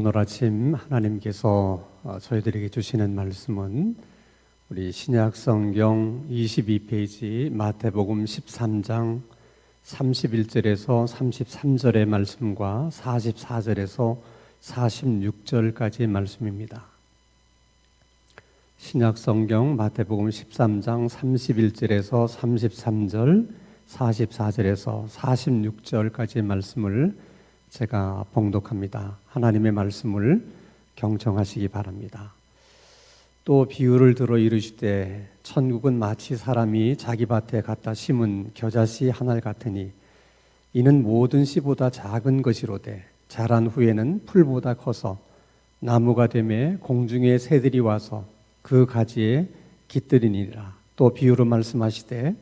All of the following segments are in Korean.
오늘 아침 하나님께서 저희들에게 주시는 말씀은 우리 신약 성경 22페이지 마태복음 13장 31절에서 33절의 말씀과 44절에서 46절까지의 말씀입니다. 신약 성경 마태복음 13장 31절에서 33절, 44절에서 46절까지의 말씀을 제가 봉독합니다. 하나님의 말씀을 경청하시기 바랍니다. 또 비유를 들어 이르시되 천국은 마치 사람이 자기 밭에 갖다 심은 겨자씨 한 알 같으니 이는 모든 씨보다 작은 것이로되 자란 후에는 풀보다 커서 나무가 되매 공중의 새들이 와서 그 가지에 깃들이니라. 또 비유로 말씀하시되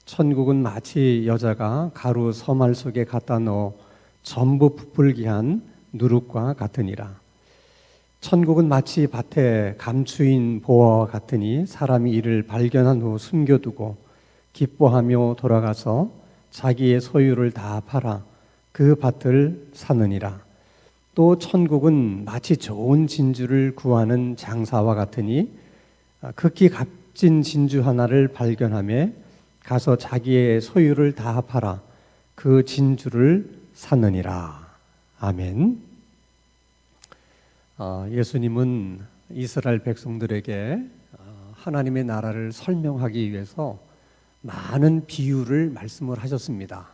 천국은 마치 여자가 가루 서말 속에 갖다 넣어 전부 부풀게 한 누룩과 같으니라. 천국은 마치 밭에 감추인 보화와 같으니 사람이 이를 발견한 후 숨겨두고 기뻐하며 돌아가서 자기의 소유를 다 팔아 그 밭을 사느니라. 또 천국은 마치 좋은 진주를 구하는 장사와 같으니 극히 값진 진주 하나를 발견하며 가서 자기의 소유를 다 팔아 그 진주를 사느니라. 아멘. 예수님은 이스라엘 백성들에게 하나님의 나라를 설명하기 위해서 많은 비유를 말씀을 하셨습니다.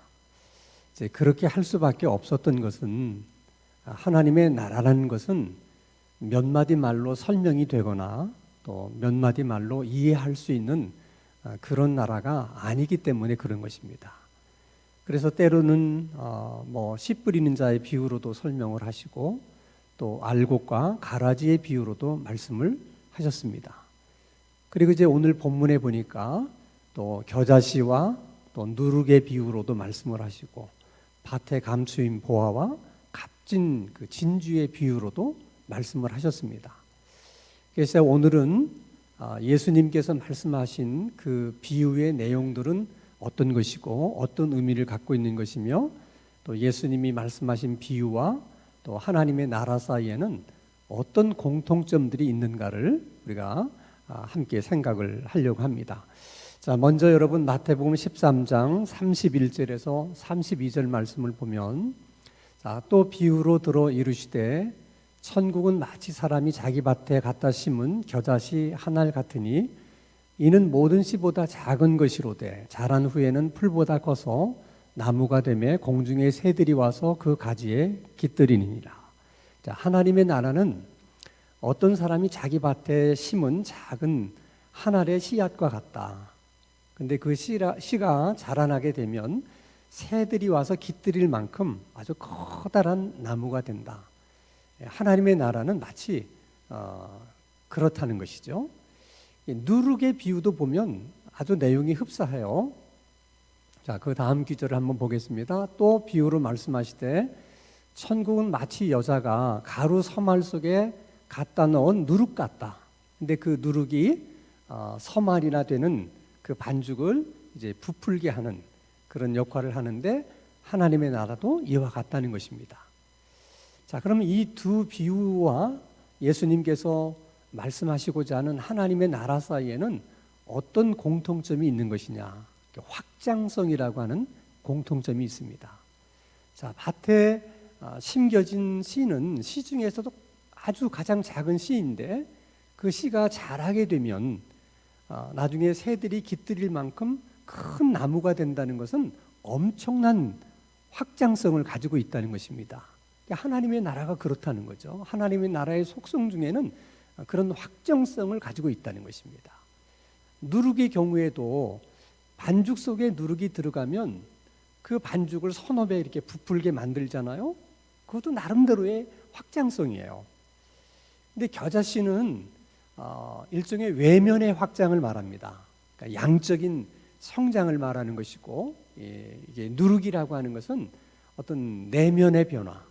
이제 그렇게 할 수밖에 없었던 것은 하나님의 나라라는 것은 몇 마디 말로 설명이 되거나 또 몇 마디 말로 이해할 수 있는 그런 나라가 아니기 때문에 그런 것입니다. 그래서 때로는 씨 뿌리는 자의 비유로도 설명을 하시고 또 알곡과 가라지의 비유로도 말씀을 하셨습니다. 그리고 이제 오늘 본문에 보니까 또 겨자씨와 또 누룩의 비유로도 말씀을 하시고 밭에 감추인 보화와 값진 그 진주의 비유로도 말씀을 하셨습니다. 그래서 오늘은 예수님께서 말씀하신 그 비유의 내용들은 어떤 것이고 어떤 의미를 갖고 있는 것이며 또 예수님이 말씀하신 비유와 또 하나님의 나라 사이에는 어떤 공통점들이 있는가를 우리가 함께 생각을 하려고 합니다. 자, 먼저 여러분 마태복음 13장 31절에서 32절 말씀을 보면 또 비유로 들어 이르시되 천국은 마치 사람이 자기 밭에 갖다 심은 겨자씨 한 알 같으니 이는 모든 씨보다 작은 것이로되 자란 후에는 풀보다 커서 나무가 되매 공중의 새들이 와서 그 가지에 깃들이니라. 자, 하나님의 나라는 어떤 사람이 자기 밭에 심은 작은 한 알의 씨앗과 같다. 근데 그 씨가 자라나게 되면 새들이 와서 깃들일 만큼 아주 커다란 나무가 된다. 하나님의 나라는 마치 그렇다는 것이죠. 누룩의 비유도 보면 아주 내용이 흡사해요. 자, 그 다음 구절을 한번 보겠습니다. 또 비유로 말씀하시되 천국은 마치 여자가 가루 서말 속에 갖다 넣은 누룩 같다. 근데 그 누룩이 서말이나 되는 그 반죽을 이제 부풀게 하는 그런 역할을 하는데 하나님의 나라도 이와 같다는 것입니다. 자, 그러면 이 두 비유와 예수님께서 말씀하시고자 하는 하나님의 나라 사이에는 어떤 공통점이 있는 것이냐? 확장성이라고 하는 공통점이 있습니다. 자, 밭에 심겨진 씨는 씨 중에서도 아주 가장 작은 씨인데 그 씨가 자라게 되면 나중에 새들이 깃들일 만큼 큰 나무가 된다는 것은 엄청난 확장성을 가지고 있다는 것입니다. 하나님의 나라가 그렇다는 거죠. 하나님의 나라의 속성 중에는 그런 확정성을 가지고 있다는 것입니다. 누룩의 경우에도 반죽 속에 누룩이 들어가면 그 반죽을 서너 배 이렇게 부풀게 만들잖아요. 그것도 나름대로의 확장성이에요. 근데 겨자씨는 일종의 외면의 확장을 말합니다. 그러니까 양적인 성장을 말하는 것이고, 이게 누룩이라고 하는 것은 어떤 내면의 변화,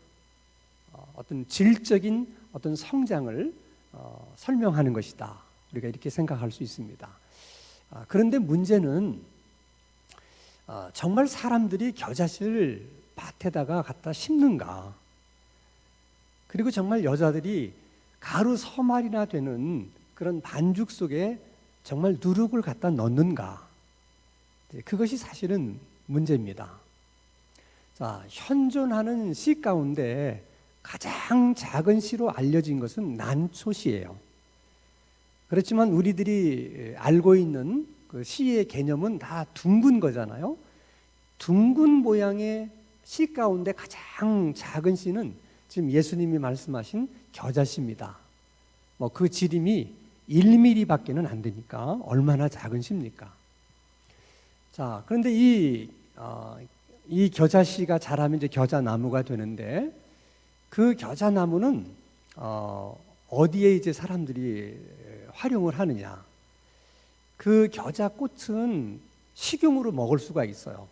어떤 질적인 어떤 성장을 설명하는 것이다. 우리가 이렇게 생각할 수 있습니다. 그런데 문제는 정말 사람들이 겨자씨를 밭에다가 갖다 심는가? 그리고 정말 여자들이 가루 서말이나 되는 그런 반죽 속에 정말 누룩을 갖다 넣는가? 그것이 사실은 문제입니다. 자, 현존하는 씨 가운데 가장 작은 씨로 알려진 것은 난초씨예요. 그렇지만 우리들이 알고 있는 그 씨의 개념은 다 둥근 거잖아요. 둥근 모양의 씨 가운데 가장 작은 씨는 지금 예수님이 말씀하신 겨자씨입니다. 뭐 그 지름이 1mm밖에는 안 되니까 얼마나 작은 씨입니까? 자, 그런데 이 겨자씨가 자라면 이제 겨자나무가 되는데, 그 겨자나무는 어디에 이제 사람들이 활용을 하느냐? 그 겨자꽃은 식용으로 먹을 수가 있어요.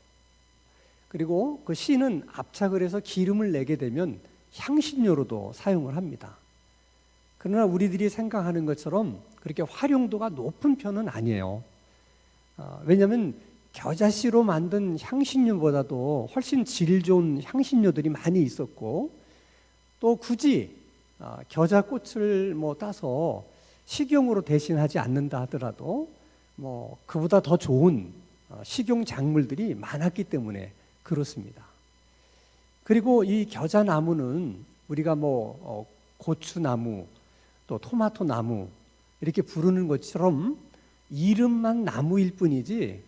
그리고 그 씨는 압착을 해서 기름을 내게 되면 향신료로도 사용을 합니다. 그러나 우리들이 생각하는 것처럼 그렇게 활용도가 높은 편은 아니에요. 왜냐하면 겨자씨로 만든 향신료보다도 훨씬 질 좋은 향신료들이 많이 있었고, 또 굳이 겨자꽃을 뭐 따서 식용으로 대신하지 않는다 하더라도 뭐 그보다 더 좋은 식용 작물들이 많았기 때문에 그렇습니다. 그리고 이 겨자나무는 우리가 뭐 고추나무 또 토마토나무 이렇게 부르는 것처럼 이름만 나무일 뿐이지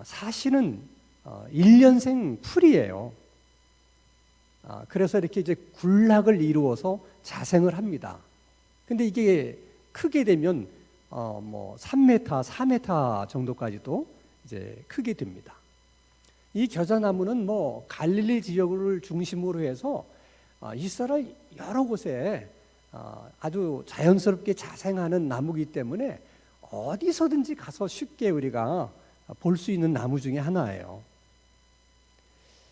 사실은 1년생 풀이에요. 그래서 이렇게 이제 군락을 이루어서 자생을 합니다. 근데 이게 크게 되면 뭐 3m, 4m 정도까지도 이제 크게 됩니다. 이 겨자나무는 뭐 갈릴리 지역을 중심으로 해서 이스라엘 여러 곳에 아주 자연스럽게 자생하는 나무이기 때문에 어디서든지 가서 쉽게 우리가 볼 수 있는 나무 중에 하나예요.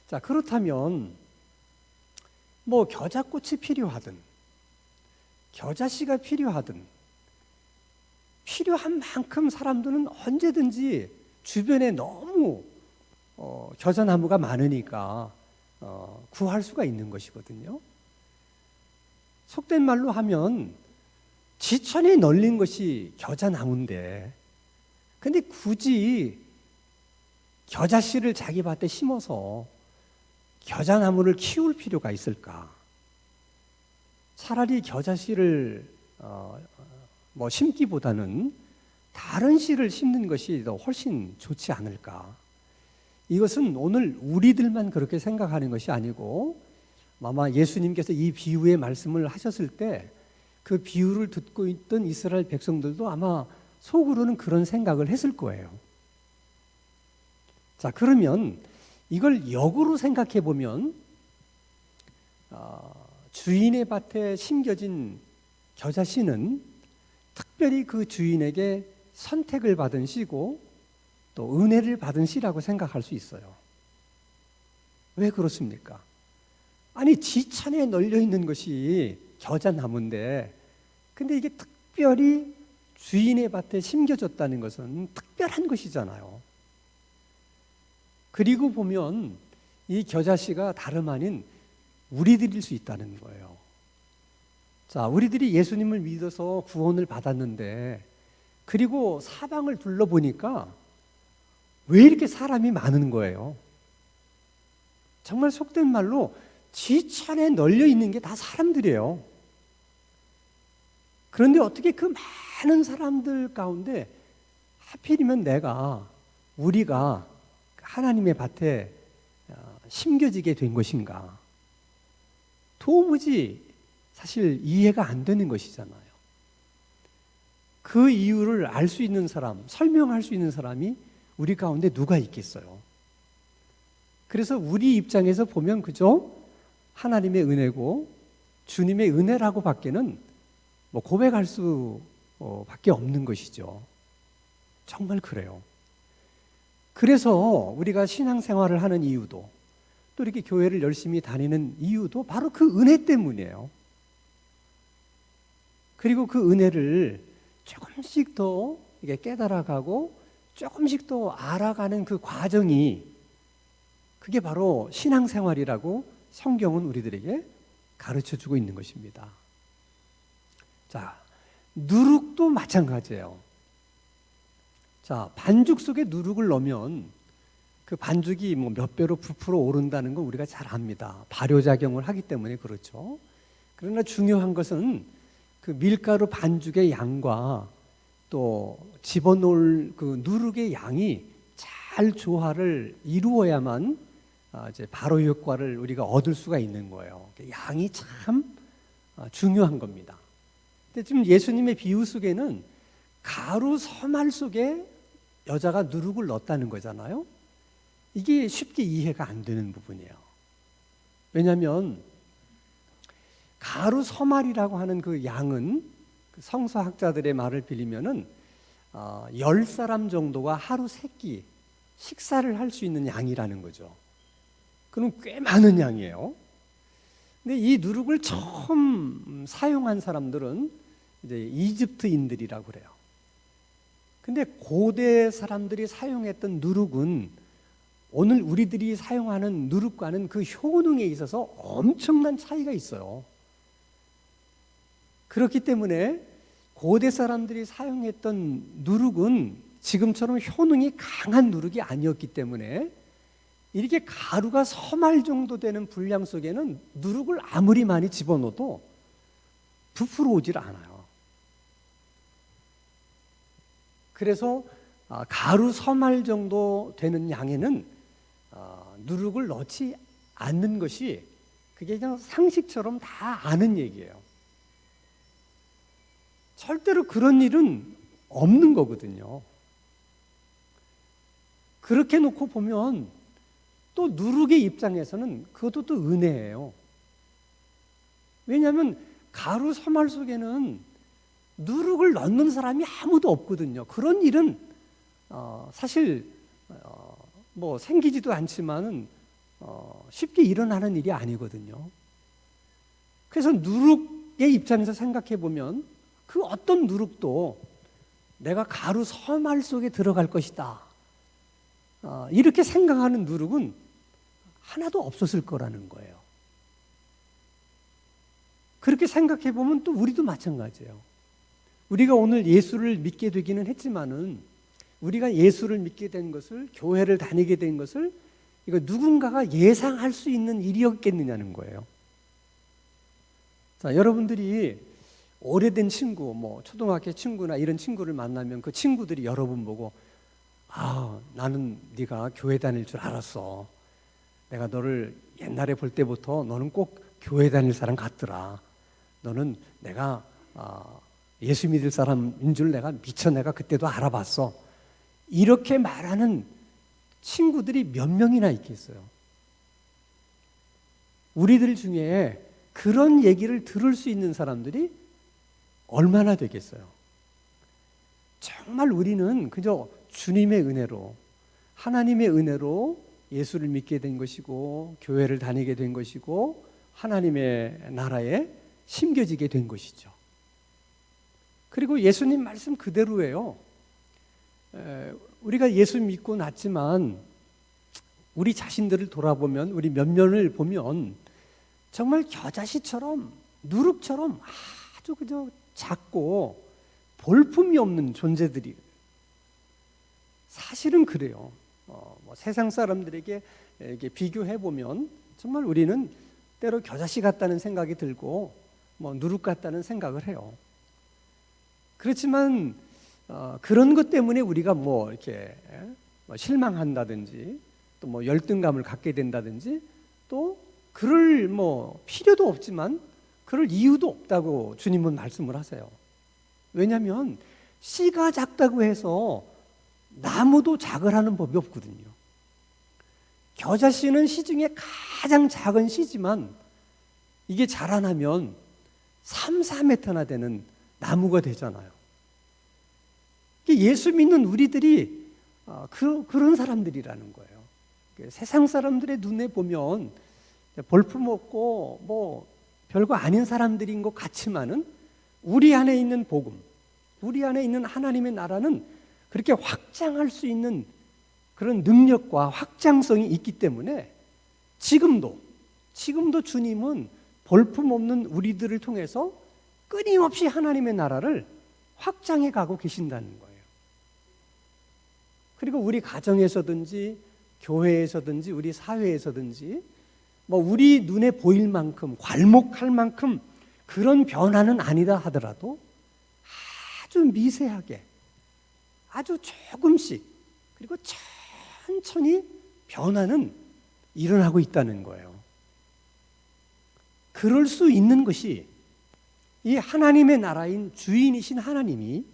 자, 그렇다면 뭐 겨자꽃이 필요하든 겨자씨가 필요하든 필요한 만큼 사람들은 언제든지 주변에 너무 겨자나무가 많으니까 구할 수가 있는 것이거든요. 속된 말로 하면 지천에 널린 것이 겨자나무인데, 근데 굳이 겨자씨를 자기 밭에 심어서 겨자나무를 키울 필요가 있을까? 차라리 겨자씨를 뭐 심기보다는 다른 씨를 심는 것이 더 훨씬 좋지 않을까? 이것은 오늘 우리들만 그렇게 생각하는 것이 아니고 아마 예수님께서 이 비유의 말씀을 하셨을 때 그 비유를 듣고 있던 이스라엘 백성들도 아마 속으로는 그런 생각을 했을 거예요. 자, 그러면 이걸 역으로 생각해 보면 주인의 밭에 심겨진 겨자씨는 특별히 그 주인에게 선택을 받은 씨고 또 은혜를 받은 씨라고 생각할 수 있어요. 왜 그렇습니까? 아니, 지천에 널려 있는 것이 겨자나무인데, 근데 이게 특별히 주인의 밭에 심겨졌다는 것은 특별한 것이잖아요. 그리고 보면 이 겨자씨가 다름 아닌 우리들일 수 있다는 거예요. 자, 우리들이 예수님을 믿어서 구원을 받았는데, 그리고 사방을 둘러보니까 왜 이렇게 사람이 많은 거예요? 정말 속된 말로 지천에 널려 있는 게 다 사람들이에요. 그런데 어떻게 그 많은 사람들 가운데 하필이면 우리가 하나님의 밭에 심겨지게 된 것인가? 도무지 사실 이해가 안 되는 것이잖아요. 그 이유를 알 수 있는 사람, 설명할 수 있는 사람이 우리 가운데 누가 있겠어요? 그래서 우리 입장에서 보면 그저 하나님의 은혜고 주님의 은혜라고 밖에는 뭐 고백할 수 밖에 없는 것이죠. 정말 그래요. 그래서 우리가 신앙생활을 하는 이유도, 또 이렇게 교회를 열심히 다니는 이유도 바로 그 은혜 때문이에요. 그리고 그 은혜를 조금씩 더 이게 깨달아가고 조금씩 더 알아가는 그 과정이, 그게 바로 신앙생활이라고 성경은 우리들에게 가르쳐 주고 있는 것입니다. 자, 누룩도 마찬가지예요. 자, 반죽 속에 누룩을 넣으면 그 반죽이 뭐 몇 배로 부풀어 오른다는 거 우리가 잘 압니다. 발효작용을 하기 때문에 그렇죠. 그러나 중요한 것은 그 밀가루 반죽의 양과 또 집어넣을 그 누룩의 양이 잘 조화를 이루어야만 이제 발효 효과를 우리가 얻을 수가 있는 거예요. 양이 참 중요한 겁니다. 근데 지금 예수님의 비유 속에는 가루 서말 속에 여자가 누룩을 넣었다는 거잖아요. 이게 쉽게 이해가 안 되는 부분이에요. 왜냐하면 가루 서말이라고 하는 그 양은 성서학자들의 말을 빌리면은 10사람 정도가 하루 3끼 식사를 할 수 있는 양이라는 거죠. 그럼 꽤 많은 양이에요. 근데 이 누룩을 처음 사용한 사람들은 이제 이집트인들이라고 그래요. 근데 고대 사람들이 사용했던 누룩은 오늘 우리들이 사용하는 누룩과는 그 효능에 있어서 엄청난 차이가 있어요. 그렇기 때문에 고대 사람들이 사용했던 누룩은 지금처럼 효능이 강한 누룩이 아니었기 때문에 이렇게 가루가 서말 정도 되는 분량 속에는 누룩을 아무리 많이 집어넣어도 부풀어 오질 않아요. 그래서 가루 서말 정도 되는 양에는 누룩을 넣지 않는 것이 그게 그냥 상식처럼 다 아는 얘기예요. 절대로 그런 일은 없는 거거든요. 그렇게 놓고 보면 또 누룩의 입장에서는 그것도 또 은혜예요. 왜냐하면 가루 서말 속에는 누룩을 넣는 사람이 아무도 없거든요. 그런 일은 사실 뭐 생기지도 않지만은 쉽게 일어나는 일이 아니거든요. 그래서 누룩의 입장에서 생각해 보면 그 어떤 누룩도 내가 가루 서말 속에 들어갈 것이다. 이렇게 생각하는 누룩은 하나도 없었을 거라는 거예요. 그렇게 생각해 보면 또 우리도 마찬가지예요. 우리가 오늘 예수를 믿게 되기는 했지만은 우리가 예수를 믿게 된 것을, 교회를 다니게 된 것을 이거 누군가가 예상할 수 있는 일이었겠느냐는 거예요. 자, 여러분들이 오래된 친구, 뭐 초등학교 친구나 이런 친구를 만나면 그 친구들이 여러분 보고 나는 네가 교회 다닐 줄 알았어. 내가 너를 옛날에 볼 때부터 너는 꼭 교회 다닐 사람 같더라. 너는 내가 예수 믿을 사람인 줄 내가 그때도 알아봤어. 이렇게 말하는 친구들이 몇 명이나 있겠어요. 우리들 중에 그런 얘기를 들을 수 있는 사람들이 얼마나 되겠어요. 정말 우리는 그저 주님의 은혜로, 하나님의 은혜로 예수를 믿게 된 것이고 교회를 다니게 된 것이고 하나님의 나라에 심겨지게 된 것이죠. 그리고 예수님 말씀 그대로예요. 우리가 예수 믿고 났지만 우리 자신들을 돌아보면, 우리 면면을 보면 정말 겨자씨처럼 누룩처럼 아주 그저 작고 볼품이 없는 존재들이 사실은 그래요. 세상 사람들에게 이렇게 비교해 보면 정말 우리는 때로 겨자씨 같다는 생각이 들고 누룩 같다는 생각을 해요. 그렇지만 그런 것 때문에 우리가 이렇게 실망한다든지 또 열등감을 갖게 된다든지 또 그럴 필요도 없지만 그럴 이유도 없다고 주님은 말씀을 하세요. 왜냐하면 씨가 작다고 해서 나무도 자글하는 법이 없거든요. 겨자씨는 씨 중에 가장 작은 씨지만 이게 자라나면 3, 4m나 되는 나무가 되잖아요. 예수 믿는 우리들이 그런 사람들이라는 거예요. 세상 사람들의 눈에 보면 볼품없고 별거 아닌 사람들인 것 같지만은 우리 안에 있는 복음, 우리 안에 있는 하나님의 나라는 그렇게 확장할 수 있는 그런 능력과 확장성이 있기 때문에 지금도 주님은 볼품없는 우리들을 통해서 끊임없이 하나님의 나라를 확장해 가고 계신다는 거예요. 그리고 우리 가정에서든지 교회에서든지 우리 사회에서든지 우리 눈에 보일 만큼 괄목할 만큼 그런 변화는 아니다 하더라도 아주 미세하게 아주 조금씩 그리고 천천히 변화는 일어나고 있다는 거예요. 그럴 수 있는 것이 이 하나님의 나라인 주인이신 하나님이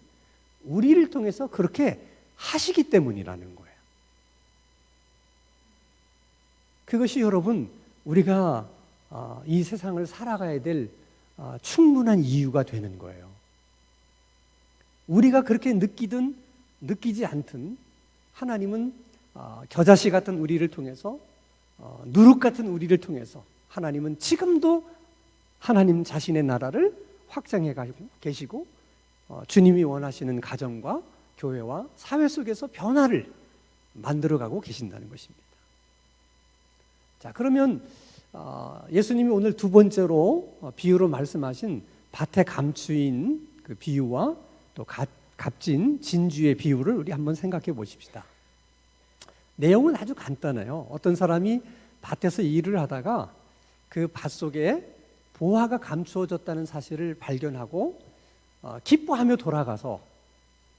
우리를 통해서 그렇게 하시기 때문이라는 거예요. 그것이 여러분 우리가 이 세상을 살아가야 될 충분한 이유가 되는 거예요. 우리가 그렇게 느끼든 느끼지 않든 하나님은 겨자씨 같은 우리를 통해서 누룩 같은 우리를 통해서 하나님은 지금도 하나님 자신의 나라를 확장해 가지고 계시고 주님이 원하시는 가정과 교회와 사회 속에서 변화를 만들어가고 계신다는 것입니다. 자, 그러면 예수님이 오늘 두 번째로 비유로 말씀하신 밭에 감추인 그 비유와 또 값진 진주의 비유를 우리 한번 생각해 보십시다. 내용은 아주 간단해요. 어떤 사람이 밭에서 일을 하다가 그 밭 속에 보화가 감추어졌다는 사실을 발견하고 기뻐하며 돌아가서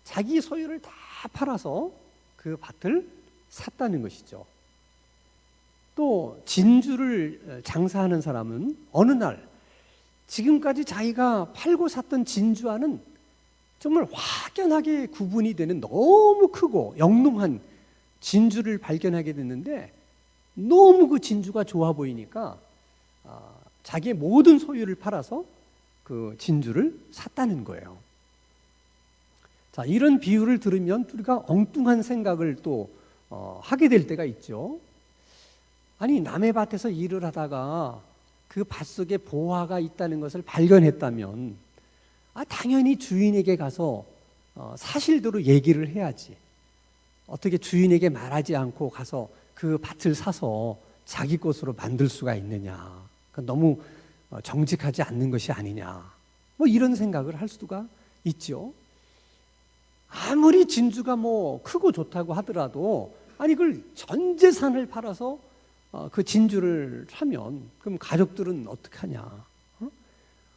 자기 소유를 다 팔아서 그 밭을 샀다는 것이죠. 또 진주를 장사하는 사람은 어느 날 지금까지 자기가 팔고 샀던 진주와는 정말 확연하게 구분이 되는 너무 크고 영롱한 진주를 발견하게 됐는데 너무 그 진주가 좋아 보이니까 자기의 모든 소유를 팔아서 그 진주를 샀다는 거예요. 자, 이런 비유를 들으면 우리가 엉뚱한 생각을 또 하게 될 때가 있죠. 아니, 남의 밭에서 일을 하다가 그 밭 속에 보화가 있다는 것을 발견했다면 당연히 주인에게 가서 사실대로 얘기를 해야지. 어떻게 주인에게 말하지 않고 가서 그 밭을 사서 자기 것으로 만들 수가 있느냐. 너무 정직하지 않는 것이 아니냐. 이런 생각을 할 수가 있죠. 아무리 진주가 크고 좋다고 하더라도 그걸 전 재산을 팔아서 그 진주를 사면 그럼 가족들은 어떻게 하냐?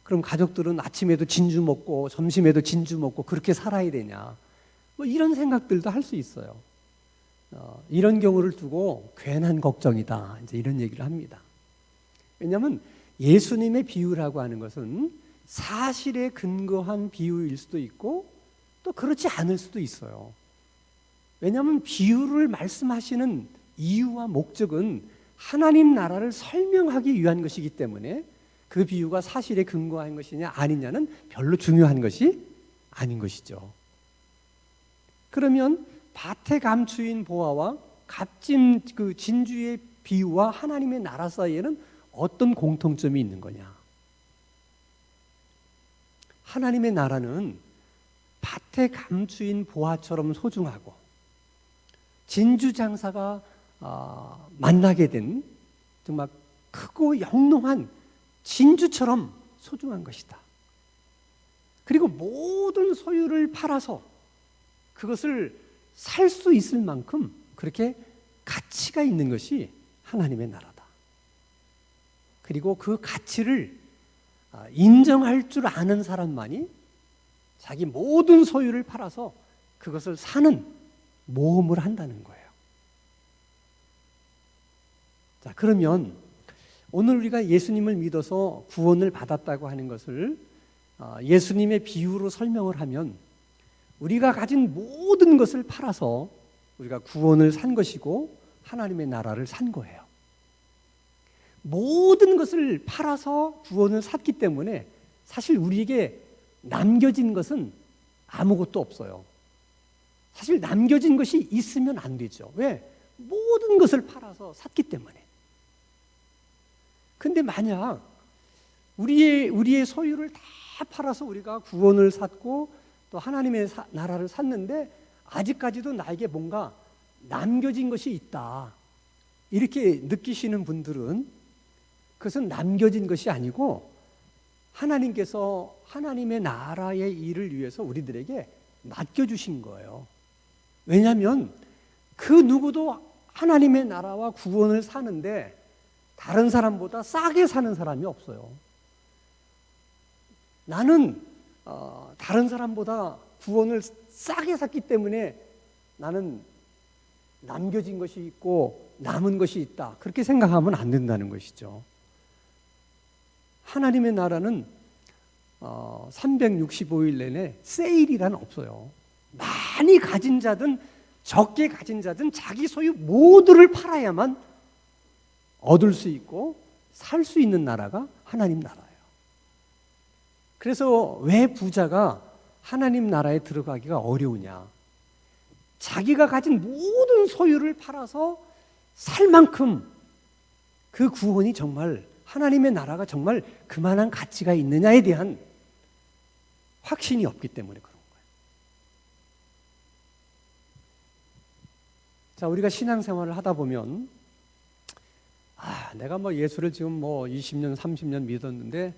그럼 가족들은 아침에도 진주 먹고 점심에도 진주 먹고 그렇게 살아야 되냐? 이런 생각들도 할 수 있어요. 이런 경우를 두고 괜한 걱정이다. 이제 이런 얘기를 합니다. 왜냐하면 예수님의 비유라고 하는 것은 사실에 근거한 비유일 수도 있고 또 그렇지 않을 수도 있어요. 왜냐하면 비유를 말씀하시는 이유와 목적은 하나님 나라를 설명하기 위한 것이기 때문에 그 비유가 사실에 근거한 것이냐 아니냐는 별로 중요한 것이 아닌 것이죠. 그러면 밭에 감추인 보화와 값진 그 진주의 비유와 하나님의 나라 사이에는 어떤 공통점이 있는 거냐? 하나님의 나라는 밭에 감추인 보화처럼 소중하고 진주 장사가 만나게 된 정말 크고 영롱한 진주처럼 소중한 것이다. 그리고 모든 소유를 팔아서 그것을 살 수 있을 만큼 그렇게 가치가 있는 것이 하나님의 나라다. 그리고 그 가치를 인정할 줄 아는 사람만이 자기 모든 소유를 팔아서 그것을 사는 모험을 한다는 거예요. 자, 그러면 오늘 우리가 예수님을 믿어서 구원을 받았다고 하는 것을 예수님의 비유로 설명을 하면 우리가 가진 모든 것을 팔아서 우리가 구원을 산 것이고 하나님의 나라를 산 거예요. 모든 것을 팔아서 구원을 샀기 때문에 사실 우리에게 남겨진 것은 아무것도 없어요. 사실 남겨진 것이 있으면 안 되죠. 왜? 모든 것을 팔아서 샀기 때문에. 근데 만약 우리의 소유를 다 팔아서 우리가 구원을 샀고 또 하나님의 나라를 샀는데 아직까지도 나에게 뭔가 남겨진 것이 있다. 이렇게 느끼시는 분들은 그것은 남겨진 것이 아니고 하나님께서 하나님의 나라의 일을 위해서 우리들에게 맡겨주신 거예요. 왜냐하면 그 누구도 하나님의 나라와 구원을 사는데 다른 사람보다 싸게 사는 사람이 없어요. 나는 다른 사람보다 구원을 싸게 샀기 때문에 나는 남겨진 것이 있고 남은 것이 있다, 그렇게 생각하면 안 된다는 것이죠. 하나님의 나라는 365일 내내 세일이란 없어요. 많이 가진 자든 적게 가진 자든 자기 소유 모두를 팔아야만 얻을 수 있고 살 수 있는 나라가 하나님 나라예요. 그래서 왜 부자가 하나님 나라에 들어가기가 어려우냐? 자기가 가진 모든 소유를 팔아서 살 만큼 그 구원이 정말, 하나님의 나라가 정말 그만한 가치가 있느냐에 대한 확신이 없기 때문에 그런 거예요. 자, 우리가 신앙생활을 하다 보면 내가 예수를 지금 20년, 30년 믿었는데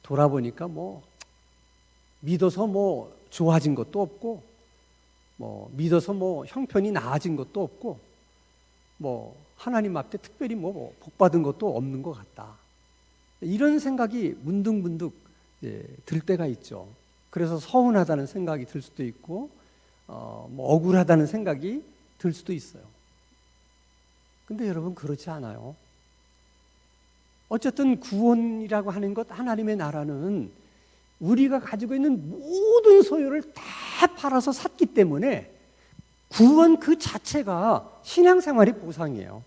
돌아보니까 믿어서 좋아진 것도 없고 믿어서 형편이 나아진 것도 없고 하나님 앞에 특별히 복 받은 것도 없는 것 같다. 이런 생각이 문득문득 들 때가 있죠. 그래서 서운하다는 생각이 들 수도 있고 억울하다는 생각이 들 수도 있어요. 근데 여러분, 그렇지 않아요. 어쨌든 구원이라고 하는 것, 하나님의 나라는 우리가 가지고 있는 모든 소유를 다 팔아서 샀기 때문에 구원 그 자체가 신앙생활의 보상이에요.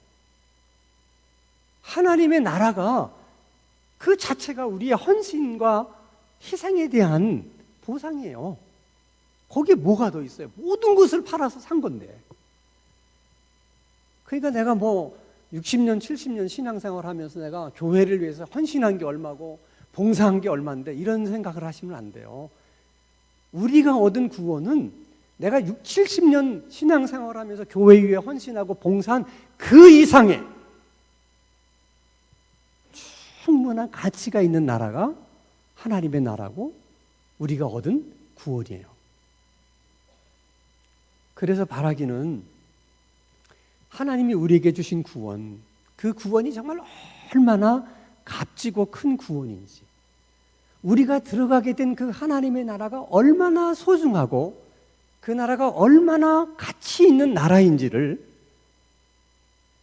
하나님의 나라가 그 자체가 우리의 헌신과 희생에 대한 보상이에요. 거기에 뭐가 더 있어요? 모든 것을 팔아서 산 건데. 그러니까 내가 60년, 70년 신앙생활 하면서 내가 교회를 위해서 헌신한 게 얼마고 봉사한 게 얼마인데 이런 생각을 하시면 안 돼요. 우리가 얻은 구원은 내가 60, 70년 신앙생활 하면서 교회 위에 헌신하고 봉사한 그 이상의 충분한 가치가 있는 나라가 하나님의 나라고 우리가 얻은 구원이에요. 그래서 바라기는 하나님이 우리에게 주신 구원, 그 구원이 정말 얼마나 값지고 큰 구원인지, 우리가 들어가게 된 그 하나님의 나라가 얼마나 소중하고 그 나라가 얼마나 가치 있는 나라인지를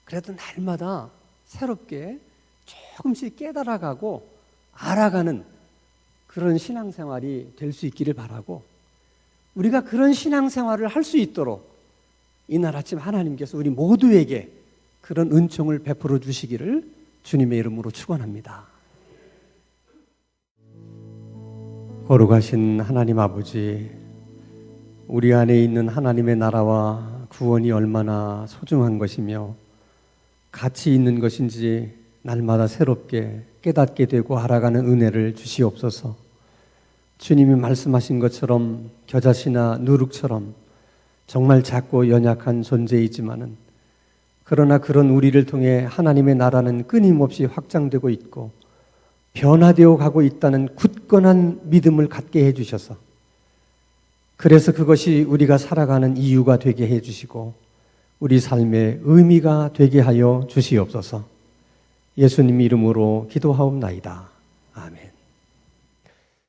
그래도 날마다 새롭게 조금씩 깨달아가고 알아가는 그런 신앙생활이 될 수 있기를 바라고, 우리가 그런 신앙생활을 할 수 있도록 이날 아침 하나님께서 우리 모두에게 그런 은총을 베풀어 주시기를 주님의 이름으로 축원합니다. 거룩하신 하나님 아버지, 우리 안에 있는 하나님의 나라와 구원이 얼마나 소중한 것이며 가치 있는 것인지 날마다 새롭게 깨닫게 되고 알아가는 은혜를 주시옵소서. 주님이 말씀하신 것처럼 겨자씨나 누룩처럼 정말 작고 연약한 존재이지만은, 그러나 그런 우리를 통해 하나님의 나라는 끊임없이 확장되고 있고 변화되어 가고 있다는 굳건한 믿음을 갖게 해주셔서, 그래서 그것이 우리가 살아가는 이유가 되게 해주시고 우리 삶의 의미가 되게 하여 주시옵소서. 예수님 이름으로 기도하옵나이다. 아멘.